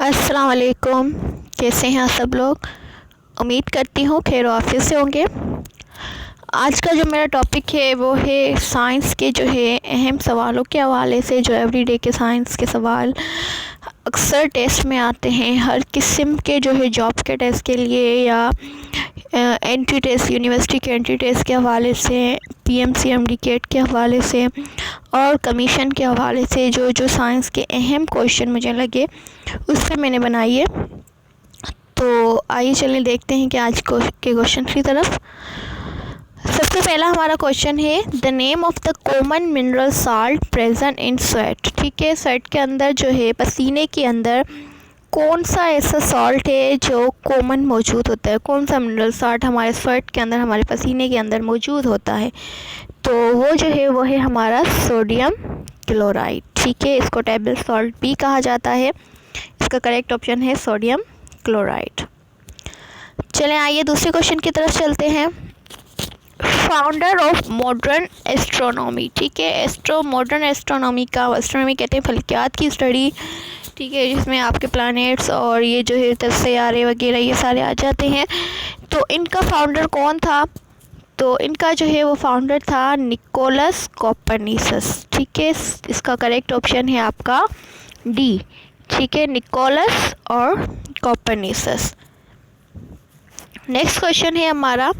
अस्सलाम वालेकुम। कैसे हैं आप सब लोग? उम्मीद करती हूँ खैर ऑफिस से होंगे। आज का जो मेरा टॉपिक है वो है साइंस के जो है अहम सवालों के हवाले से। जो एवरीडे के साइंस के सवाल अक्सर टेस्ट में आते हैं, हर किस्म के जो है जॉब के टेस्ट के लिए या एंट्री टेस्ट, यूनिवर्सिटी के एंट्री टेस्ट के हवाले से, पीएमसीएमडी केट के हवाले से और कमीशन के हवाले से जो जो साइंस के अहम क्वेश्चन मुझे लगे उस पर मैंने बनाई है। तो आइए चलिए देखते हैं कि आज के क्वेश्चन की तरफ। सबसे पहला हमारा क्वेश्चन है the name of the common mineral salt present in sweat. ठीक है, स्वेट के अंदर जो है पसीने के अंदर कौन सा ऐसा सॉल्ट है जो कॉमन मौजूद होता है? कौन सा मिनरल साल्ट हमारे स्वेट के अंदर, हमारे पसीने के अंदर मौजूद होता है? तो वो जो है वो है हमारा सोडियम क्लोराइड। ठीक है, इसको टेबल सॉल्ट भी कहा जाता है। इसका करेक्ट ऑप्शन है सोडियम क्लोराइड। चलें आइए दूसरे क्वेश्चन की तरफ चलते हैं। Founder of modern astronomy. ठीक है, मॉडर्न एस्ट्रोनॉमी कहते हैं फल्कियात की स्टडी। ठीक है, जिसमें आपके प्लैनेट्स और ये जो है सैयारे वगैरह ये सारे आ जाते हैं। तो इनका फाउंडर कौन था? तो इनका जो है वो फाउंडर था निकोलस कोपरनिकस। ठीक है, इसका करेक्ट ऑप्शन है आपका डी। ठीक है, निकोलस और कोपरनिकस। नेक्स्ट क्वेश्चन है हमारा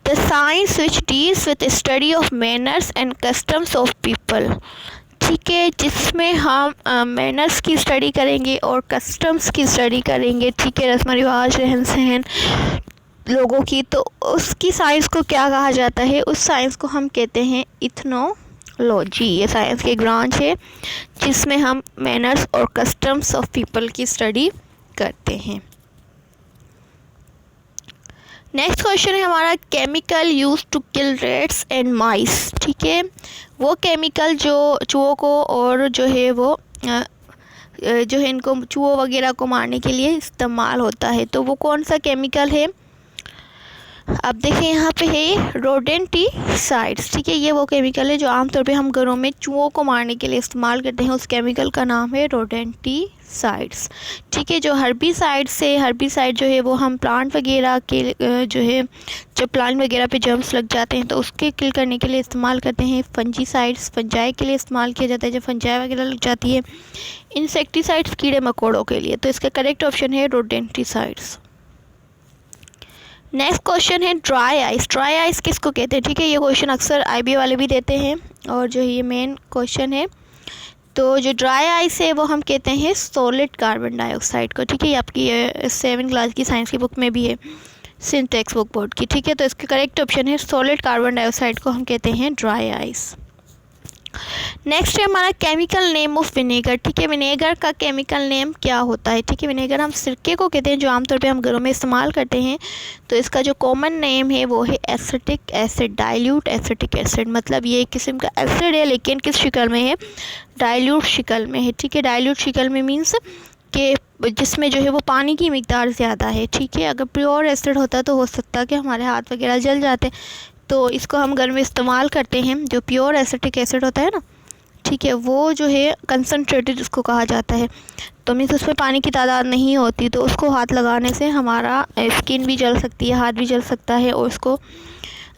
the science which deals with study of manners and customs of people. ठीक है, जिसमें हम मैनर्स की स्टडी करेंगे और कस्टम्स की स्टडी करेंगे। ठीक है, रस्म रिवाज, रहन सहन लोगों की। तो उसकी साइंस को क्या कहा जाता है? उस साइंस को हम कहते हैं इथनोलॉजी। ये साइंस की ब्रांच है जिसमें हम मैनर्स और कस्टम्स ऑफ पीपल की स्टडी करते हैं। नेक्स्ट क्वेश्चन है हमारा chemical use to kill rats and mice. ठीक है, वो केमिकल जो चूहों को और जो है वो जो है इनको चूहों वगैरह को मारने के लिए इस्तेमाल होता है। तो वो कौन सा केमिकल है? अब देखिए यहाँ पे है रोडेंटिसाइड्स। ठीक है, ये वो केमिकल है जो आमतौर पे हम घरों में चूहों को मारने के लिए इस्तेमाल करते हैं। उस केमिकल का नाम है रोडेंटिसाइड्स। ठीक है, जो हर्बिसाइड जो है वो हम प्लांट वगैरह के जो है जब प्लांट वगैरह पे जर्म्स लग जाते हैं तो उसके किल करने के लिए इस्तेमाल करते हैं। फंजीसाइड्स फंजाई के लिए इस्तेमाल किया जाता है जब फंजाई वगैरह लग जाती है। इंसेक्टिसाइड्स कीड़े मकोड़ों के लिए। तो इसका करेक्ट ऑप्शन है रोडेंटिसाइड्स। नेक्स्ट क्वेश्चन है ड्राई आइस। ड्राई आइस किसको कहते हैं? ठीक है, ये क्वेश्चन अक्सर आईबी वाले भी देते हैं और जो ये मेन क्वेश्चन है। तो जो ड्राई आइस है वो हम कहते हैं सॉलिड कार्बन डाइऑक्साइड को। ठीक है, ये आपकी 7th क्लास की साइंस की बुक में भी है, सिंटेक्स बुक बोर्ड की। ठीक है, तो इसका करेक्ट ऑप्शन है सॉलिड कार्बन डाइऑक्साइड को हम कहते हैं ड्राई आइस। नेक्स्ट है हमारा केमिकल नेम ऑफ विनेगर। ठीक है, विनेगर का केमिकल नेम क्या होता है? ठीक है, विनेगर हम सिरके को कहते हैं जो आमतौर पे हम घरों में इस्तेमाल करते हैं। तो इसका जो कॉमन नेम है वो है acetic acid, dilute acetic acid. मतलब ये एक किस्म का एसिड है लेकिन किस शक्ल में है? डाइल्यूट शक्ल में है। ठीक है, डाइल्यूट शक्ल में मीन्स कि जिसमें जो है वो पानी की मिकदार ज़्यादा है। ठीक है, अगर प्योर एसिड होता तो हो सकता है कि हमारे हाथ वगैरह जल जाते। तो इसको हम घर में इस्तेमाल करते हैं। जो प्योर एसिटिक एसिड होता है ना, ठीक है, वो जो है कंसनट्रेटेड उसको कहा जाता है। तो मीन्स उसमें पानी की तादाद नहीं होती तो उसको हाथ लगाने से हमारा स्किन भी जल सकती है, हाथ भी जल सकता है। और उसको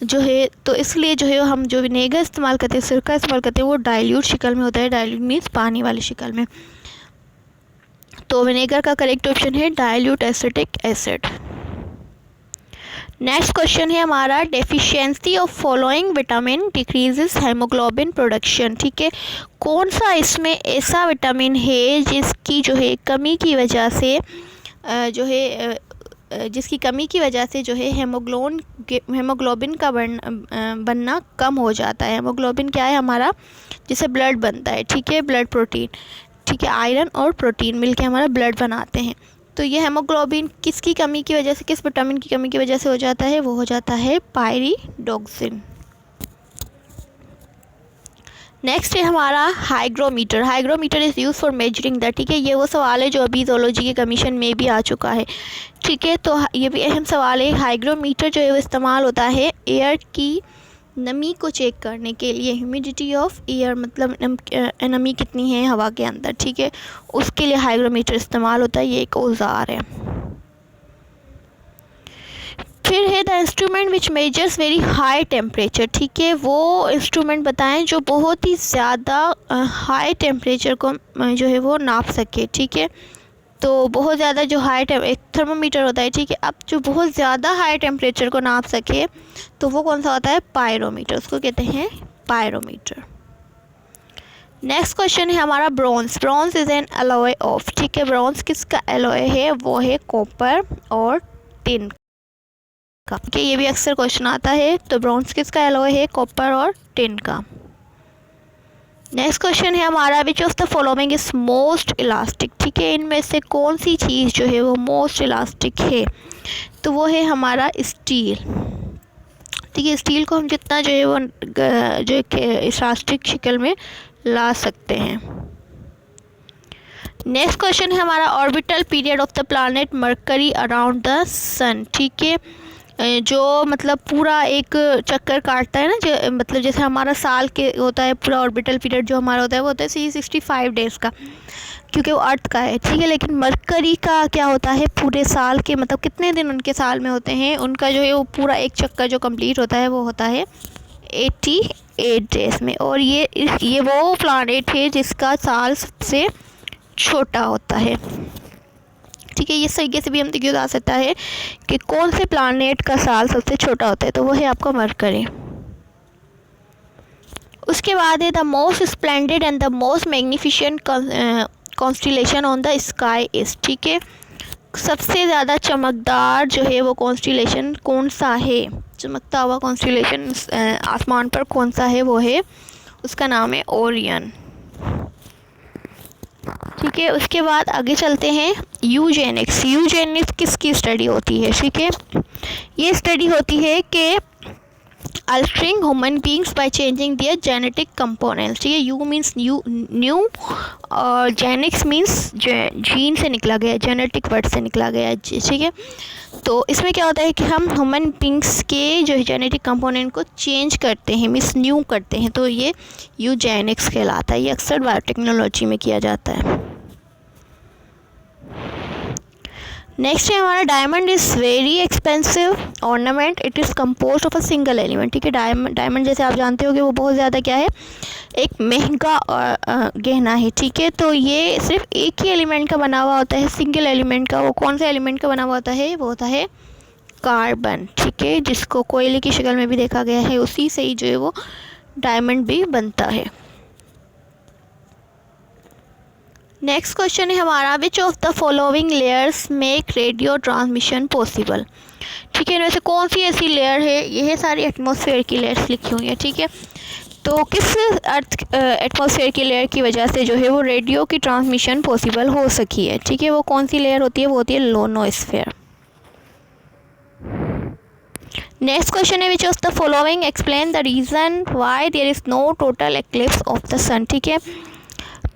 जो है तो इसलिए जो है हम जो विनेगर इस्तेमाल करते हैं, सिरका इस्तेमाल करते हैं, वो डाइल्यूट शक्ल में होता है। डाइल्यूट मीन्स पानी वाली शक्ल में। तो विनेगर का करेक्ट ऑप्शन है dilute acetic acid. Next question है हमारा deficiency of following vitamin decreases haemoglobin production. ठीक है, कौन सा इसमें ऐसा विटामिन है जिसकी जो है कमी की वजह से जिसकी कमी की वजह से जो है हेमोग्लोबिन का बनना कम हो जाता है। हेमोग्लोबिन क्या है? हमारा जिससे ब्लड बनता है। ठीक है, ब्लड प्रोटीन। ठीक है, आयरन और प्रोटीन मिलके हमारा ब्लड बनाते हैं। तो ये हेमोग्लोबिन किसकी कमी की वजह से, किस विटामिन की कमी की वजह से हो जाता है? वो हो जाता है पायरिडोक्सिन। नेक्स्ट है हमारा hygrometer. Hygrometer is use for measuring the. ठीक है, ये वो सवाल है जो अभी ज़ूलॉजी के कमीशन में भी आ चुका है। ठीक है, तो ये भी अहम सवाल है। हाइग्रोमीटर जो है वो इस्तेमाल होता है एयर की नमी को चेक करने के लिए, ह्यूमिडिटी ऑफ एयर मतलब नमी कितनी है हवा के अंदर, ठीक है, उसके लिए हाइग्रोमीटर इस्तेमाल होता है। ये एक औजार है। फिर है the instrument which measures very high temperature, ठीक है, वो इंस्ट्रूमेंट बताएं जो बहुत ही ज़्यादा हाई टेम्परेचर को जो है वो नाप सके, ठीक है। तो बहुत ज़्यादा जो एक थर्मोमीटर होता है, ठीक है, अब जो बहुत ज़्यादा हाई टेम्परेचर को नाप सके तो वो कौन सा होता है? पायरोमीटर, उसको कहते हैं पायरोमीटर। नेक्स्ट क्वेश्चन है हमारा bronze. Bronze is an alloy of, ठीक है, ब्रॉन्ज किसका अलॉय है? वो है कॉपर और टिन का, ठीक है, ये भी अक्सर क्वेश्चन आता है। तो ब्रॉन्ज किसका अलॉय है? कॉपर और टिन का। नेक्स्ट क्वेश्चन है हमारा विच of the following is most elastic, ठीक है, इनमें से कौन सी चीज़ जो है वो मोस्ट इलास्टिक है? तो वो है हमारा स्टील, ठीक है, स्टील को हम जितना जो है वो जो इलास्टिक शक्ल में ला सकते हैं। नेक्स्ट क्वेश्चन है हमारा orbital period of the planet Mercury around the sun, ठीक है, जो मतलब पूरा एक चक्कर काटता है ना, जो मतलब जैसे हमारा साल के होता है पूरा ऑर्बिटल पीरियड जो हमारा होता है वो होता है 365 डेज़ का, क्योंकि वो अर्थ का है, ठीक है। लेकिन मरकरी का क्या होता है? पूरे साल के मतलब कितने दिन उनके साल में होते हैं, उनका जो है वो पूरा एक चक्कर जो कंप्लीट होता है वो होता है 88 डेज़ में। और ये वो प्लैनेट है जिसका साल सबसे छोटा होता है, ठीक है। ये इस तरीके से भी हम देखिए जा सकता है कि कौन से प्लैनेट का साल सबसे छोटा होता है, तो वो है आपका मरकरी। उसके बाद है the most splendid and the most magnificent constellation on the sky is, ठीक है, सबसे ज़्यादा चमकदार जो है वो कॉन्स्टिलेशन कौन सा है? चमकता हुआ कॉन्स्टिलेशन आसमान पर कौन सा है? वो है, उसका नाम है ओरियन, ठीक है। उसके बाद आगे चलते हैं यूजेनिक्स। यूजेनिक्स किसकी स्टडी होती है? ठीक है, ये स्टडी होती है कि altering human beings by changing their genetic components, ठीक है। यू मीन्स न्यू और जेनिक्स मीन्स जीन से निकला गया, जेनेटिक वर्ड से निकला गया, ठीक है। तो इसमें क्या होता है कि हम ह्यूमन बींग्स के जो जेनेटिक कंपोनेंट को चेंज करते हैं, मीन्स न्यू करते हैं, तो ये यूजेनिक्स कहलाता है। ये अक्सर बायोटेक्नोलॉजी में किया जाता है। नेक्स्ट है हमारा diamond is very expensive ornament, it is compose of a single element, ठीक है। डायमंड जैसे आप जानते हो कि वो बहुत ज़्यादा क्या है, एक महंगा गहना है, ठीक है। तो ये सिर्फ एक ही एलिमेंट का बना हुआ होता है, सिंगल एलिमेंट का। वो कौन सा एलिमेंट का बना हुआ होता है? वो होता है कार्बन, ठीक है, जिसको कोयले की शक्ल में भी देखा गया है, उसी से ही जो है वो डायमंड भी बनता है। नेक्स्ट क्वेश्चन है हमारा विच of the following layers make radio transmission possible, ठीक है। इनमें से कौन सी ऐसी लेयर है? ये है सारी एटमॉस्फेयर की लेयर्स लिखी हुई है, ठीक है। तो किस एटमॉस्फेयर की लेयर की वजह से जो है वो रेडियो की ट्रांसमिशन पॉसिबल हो सकी है, ठीक है। वो कौन सी लेयर होती है? वो होती है लोनोस्फेयर। नेक्स्ट क्वेश्चन है which of the following explain the reason why there is no total eclipse of the sun, ठीक है।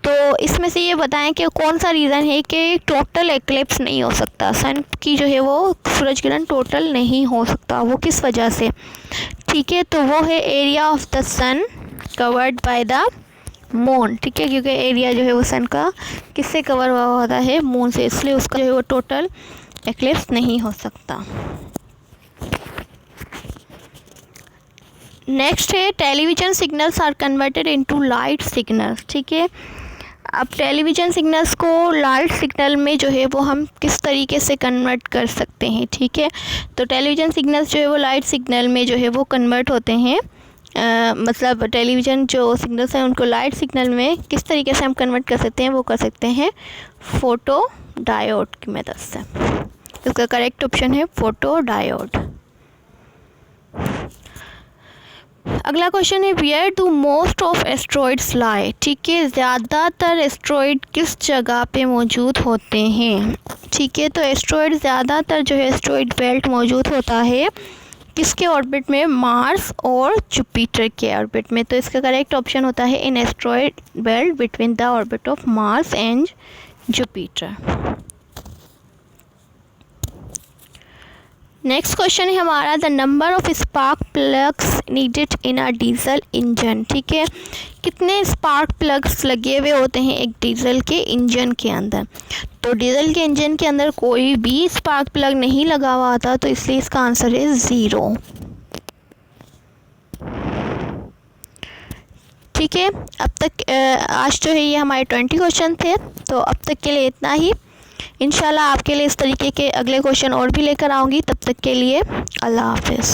तो इसमें से ये बताएं कि कौन सा रीज़न है कि टोटल एक्लिप्स नहीं हो सकता, सन की जो है वो सूरज किरण टोटल नहीं हो सकता, वो किस वजह से, ठीक है। तो वो है area of the sun covered by the moon, ठीक है, क्योंकि एरिया जो है वो सन का किससे कवर हुआ होता है? मून से, इसलिए उसका जो है वो टोटल एक्लिप्स नहीं हो सकता। नेक्स्ट है television signals are converted into light signals, ठीक है। अब टेलीविज़न सिग्नल्स को लाइट सिग्नल में जो है वो हम किस तरीके से कन्वर्ट कर सकते हैं, ठीक है। तो टेलीविज़न सिग्नल्स जो है वो लाइट सिग्नल में जो है वो कन्वर्ट होते हैं, मतलब टेलीविज़न जो सिग्नल्स हैं उनको लाइट सिग्नल में किस तरीके से हम कन्वर्ट कर सकते हैं? वो कर सकते हैं फोटो डायोड की मदद से। इसका करेक्ट ऑप्शन है फोटो डायोड। अगला क्वेश्चन है where do most of asteroids lie, ठीक है। ज़्यादातर एस्ट्रॉइड किस जगह पे मौजूद होते हैं, ठीक है। तो एस्ट्रॉइड ज़्यादातर जो है एस्ट्रॉइड बेल्ट मौजूद होता है किसके ऑर्बिट में? मार्स और जुपिटर के ऑर्बिट में। तो इसका करेक्ट ऑप्शन होता है in asteroid belt between the orbit of Mars and Jupiter. Next question है हमारा, the number of spark plugs needed in a diesel engine. ठीक है, कितने स्पार्क प्लग्स लगे हुए होते हैं एक डीजल के इंजन के अंदर। तो डीजल के इंजन के अंदर कोई भी स्पार्क प्लग नहीं लगा हुआ था, तो इसलिए इसका आंसर है 0। ठीक है, अब तक आज जो है ये हमारे 20 क्वेश्चन थे। तो अब तक के लिए इतना ही। इंशाल्लाह आपके लिए इस तरीके के अगले क्वेश्चन और भी लेकर आऊँगी। तब तक के लिए अल्लाह हाफ़िज़।